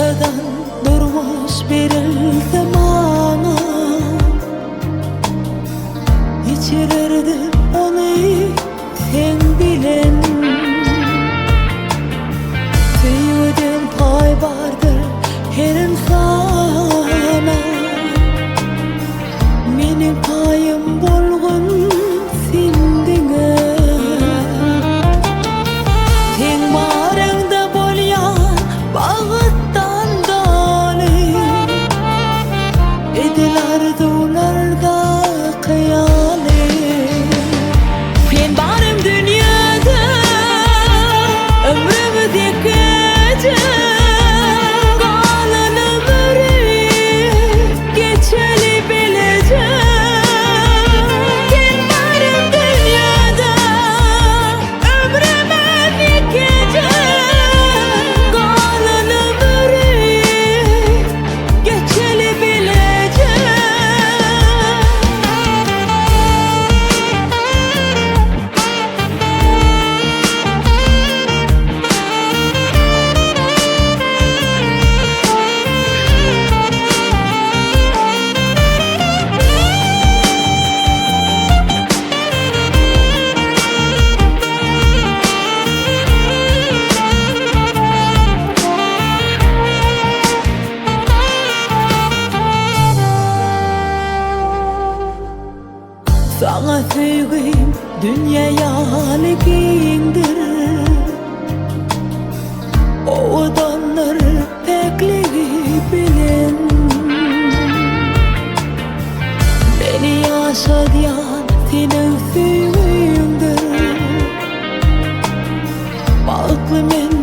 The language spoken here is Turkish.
ortadan durmuş bir iltimana, içirirdim onu sen bilen. Tüyüdün pay vardır her insana, mening payım bolgun sendine. Sen barыңda bolyan bağıttan dali, ediler dularda kıyali. Ben barım dünyada ömrümde gece, kalan ömrü geçeli bileceğim. Ben barım dünyada ömrümde gece, kalan ömrü geçeli bileceğim. Sana sevgim dünyaya halikingdir, oğudanlar pekliği bilen. Beni yaşayan senin sevgimdir, baklı men